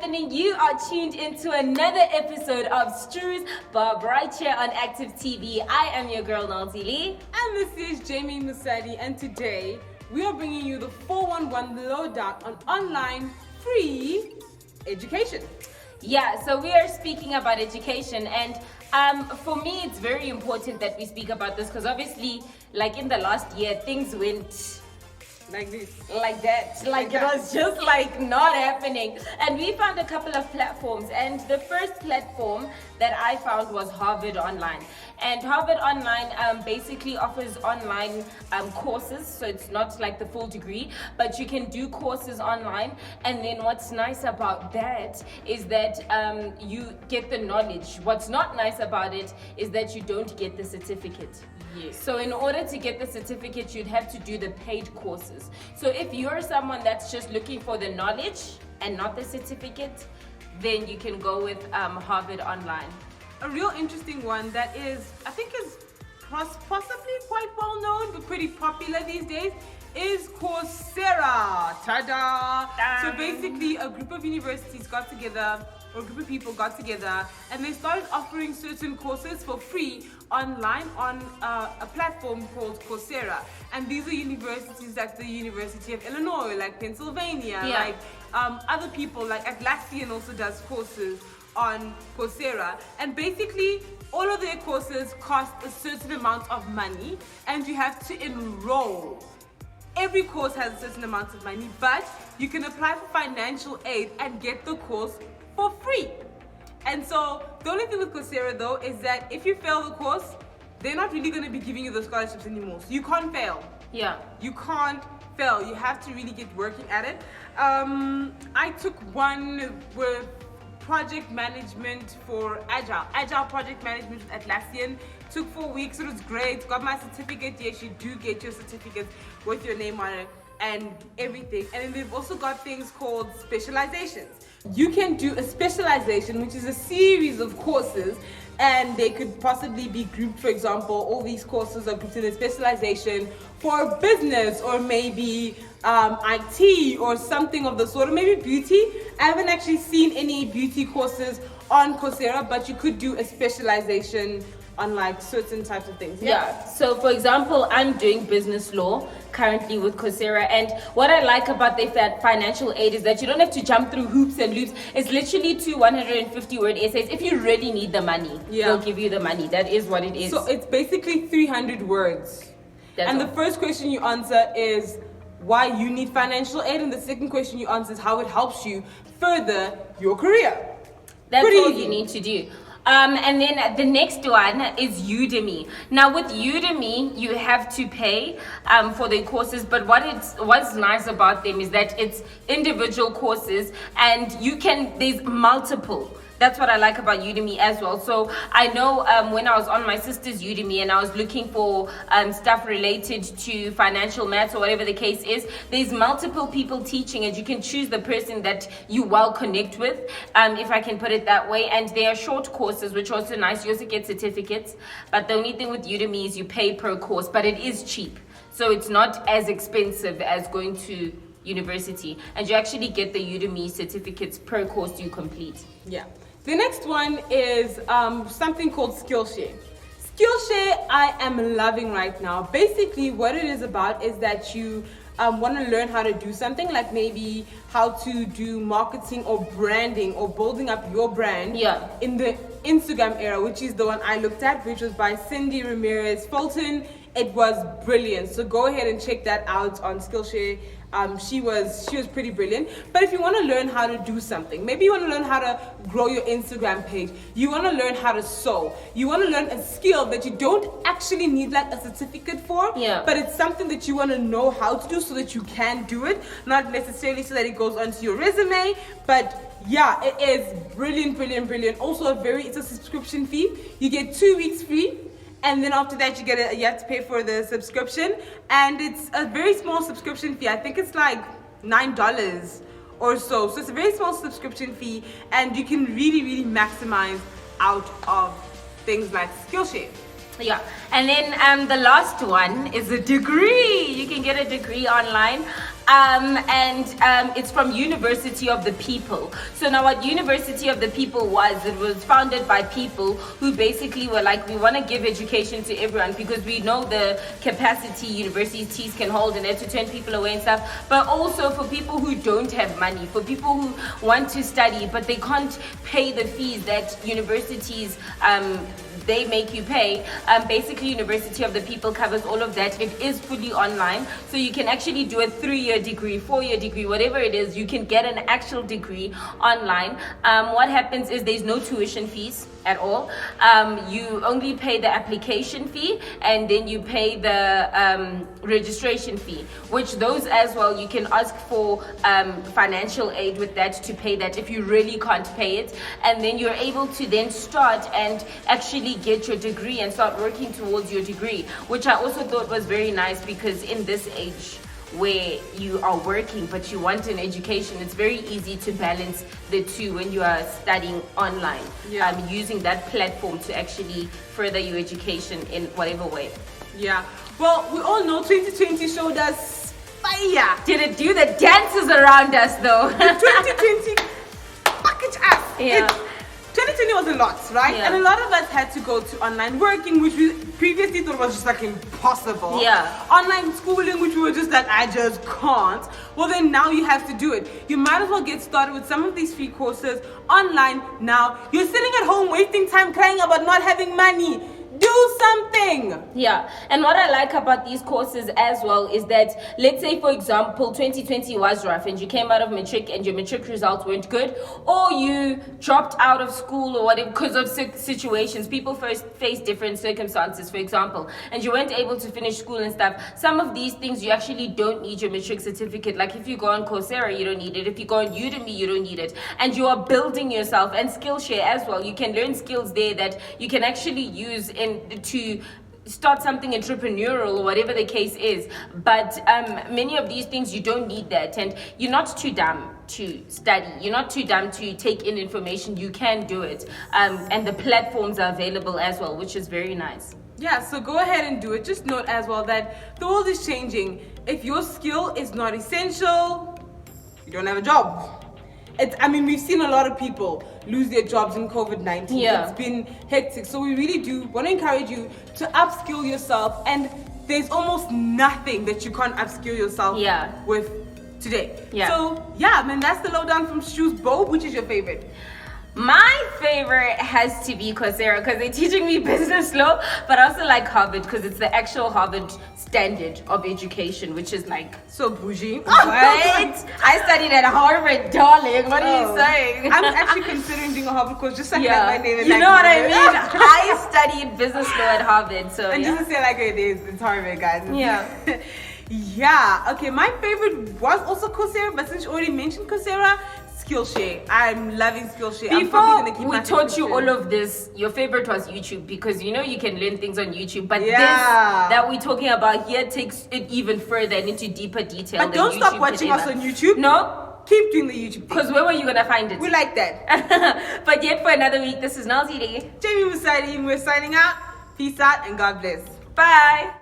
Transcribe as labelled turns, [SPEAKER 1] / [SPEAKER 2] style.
[SPEAKER 1] happening? You are tuned into another episode of Stru's Bob right here on Active TV. I am your girl, Nancy Lee.
[SPEAKER 2] And this is Jamie Musadi, and today we are bringing you the 411 lowdown on online free education.
[SPEAKER 1] Yeah, so we are speaking about education, and for me it's very important that we speak about this because obviously, like in the last year, things went
[SPEAKER 2] Like this.
[SPEAKER 1] like that, like it was just like not happening. And we found a couple of platforms, and the first platform that I found was Harvard Online. And Harvard Online basically offers online courses, so it's not like the full degree, but you can do courses online. And then what's nice about that is that you get the knowledge. What's not nice about it is that you don't get the certificate.
[SPEAKER 2] Yes.
[SPEAKER 1] So in order to get the certificate, you'd have to do the paid courses. So if you're someone that's just looking for the knowledge and not the certificate, then you can go with Harvard Online.
[SPEAKER 2] A real interesting one that I think is possibly quite well known but pretty popular these days is Coursera. Ta-da! So basically a group of universities got together, or a group of people got together, and they started offering certain courses for free online on a platform called Coursera. And these are universities like the University of Illinois, like Pennsylvania, like other people like Atlassian also does courses on Coursera. And basically all of their courses cost a certain amount of money and you have to enroll. Every course has a certain amount of money, but you can apply for financial aid and get the course for free. And so the only thing with Coursera though is that if you fail the course, they're not really going to be giving you the scholarships anymore. So you can't fail.
[SPEAKER 1] Yeah.
[SPEAKER 2] You can't fail. You have to really get working at it. I took one with project management for Agile project management with Atlassian. Took 4 weeks. It was great. Got my certificate. Yes, you do get your certificate with your name on it and everything. And then they've also got things called specializations. You can do a specialization, which is a series of courses, and they could possibly be grouped. For example, all these courses are grouped in a specialization for business, or maybe IT, or something of the sort, or maybe beauty. I haven't actually seen any beauty courses on Coursera, but you could do a specialization on like certain types of things.
[SPEAKER 1] Yeah. So for example, I'm doing business law currently with Coursera, and what I like about their financial aid is that you don't have to jump through hoops and loops. It's literally 2 150-word essays. If you really need the money, they'll give you the money. That is what it is.
[SPEAKER 2] So it's basically 300 words. And the first question you answer is why you need financial aid, and the second question you answer is how it helps you further your career.
[SPEAKER 1] That's
[SPEAKER 2] Pretty
[SPEAKER 1] all
[SPEAKER 2] easy.
[SPEAKER 1] you need to do. And then the next one is Udemy. Now with Udemy, you have to pay for the courses, but what's nice about them is that it's individual courses, and there's multiple. That's what I like about Udemy as well. So I know when I was on my sister's Udemy and I was looking for stuff related to financial maths or whatever the case is, there's multiple people teaching, and you can choose the person that you well connect with, if I can put it that way. And they are short courses, which are also nice. You also get certificates. But the only thing with Udemy is you pay per course, but it is cheap. So it's not as expensive as going to university. And you actually get the Udemy certificates per course you complete.
[SPEAKER 2] Yeah. The next one is something called Skillshare. Skillshare I am loving right now. Basically what it is about is that you want to learn how to do something, like maybe how to do marketing or branding or building up your brand in the Instagram era, which is the one I looked at, which was by Cindy Ramirez Fulton. It was brilliant. So go ahead and check that out on Skillshare. She was pretty brilliant. But if you want to learn how to do something, maybe you want to learn how to grow your Instagram page, you want to learn how to sew, you want to learn a skill that you don't actually need like a certificate for, but it's something that you want to know how to do so that you can do it, not necessarily so that it goes onto your resume, but yeah, it is brilliant. Also it's a subscription fee. You get 2 weeks free. And then after that, you have to pay for the subscription, and it's a very small subscription fee. I think it's like $9 or so. So it's a very small subscription fee, and you can really maximize out of things like Skillshare.
[SPEAKER 1] Yeah, and then the last one is a degree. You can get a degree online. and it's from University of the People. So now what University of the People was, it was founded by people who basically were like, we want to give education to everyone because we know the capacity universities can hold and to turn people away and stuff, but also for people who don't have money, for people who want to study but they can't pay the fees that universities they make you pay. Basically University of the People covers all of that. It is fully online, so you can actually do a 3-year degree, 4-year degree, whatever it is. You can get an actual degree online. What happens is there's no tuition fees at all. You only pay the application fee, and then you pay the registration fee, which those as well, you can ask for financial aid with that to pay that if you really can't pay it, and then you're able to then start and actually get your degree and start working towards your degree, which I also thought was very nice, because in this age where you are working but you want an education, it's very easy to balance the two when you are studying online. Using that platform to actually further your education in whatever way.
[SPEAKER 2] Well, we all know 2020 showed us fire.
[SPEAKER 1] Did it do the dances around us though?
[SPEAKER 2] 2020 package us. 2020 was a lot, right? And a lot of us had to go to online working, which we previously thought was just like impossible. Online schooling, which we were just like, I just can't. Well, then now you have to do it. You might as well get started with some of these free courses online now. You're sitting at home wasting time crying about not having money. Do something.
[SPEAKER 1] And what I like about these courses as well is that, let's say for example 2020 was rough and you came out of matric and your matric results weren't good, or you dropped out of school or whatever because of situations. People first face different circumstances, for example, and you weren't able to finish school and stuff. Some of these things you actually don't need your matric certificate. Like if you go on Coursera, you don't need it. If you go on Udemy, you don't need it. And you are building yourself. And Skillshare as well, you can learn skills there that you can actually use to start something entrepreneurial or whatever the case is. But many of these things you don't need that, and you're not too dumb to study, you're not too dumb to take in information. You can do it, and the platforms are available as well, which is very nice.
[SPEAKER 2] So go ahead and do it. Just note as well that the world is changing. If your skill is not essential, you don't have a job. We've seen a lot of people lose their jobs in COVID-19. It's been hectic. So we really do want to encourage you to upskill yourself. And there's almost nothing that you can't upskill yourself with today. So that's the lowdown from Shoes. Bo, which is your favorite?
[SPEAKER 1] My favorite has to be Coursera, because they're teaching me business law, but I also like Harvard because it's the actual Harvard standard of education, which is like
[SPEAKER 2] so bougie.
[SPEAKER 1] What? I studied at Harvard, darling. What are you saying?
[SPEAKER 2] I'm actually considering doing a Harvard course just so I can have my name in.
[SPEAKER 1] You know what I mean? I studied business law at Harvard, so
[SPEAKER 2] and just to say like it is, it's Harvard, guys. Okay, my favorite was also Coursera, but since you already mentioned Coursera, Skillshare. I'm loving Skillshare.
[SPEAKER 1] Before we taught you all of this, your favorite was YouTube, because you can learn things on YouTube. But this that we're talking about here takes it even further and into deeper detail.
[SPEAKER 2] But don't stop watching us on YouTube.
[SPEAKER 1] No.
[SPEAKER 2] Keep doing the YouTube thing.
[SPEAKER 1] Because where were you going to find it?
[SPEAKER 2] We like that.
[SPEAKER 1] But yet for another week, this is Nalzi Day.
[SPEAKER 2] Jamie Musadi, we're signing out. Peace out and God bless.
[SPEAKER 1] Bye.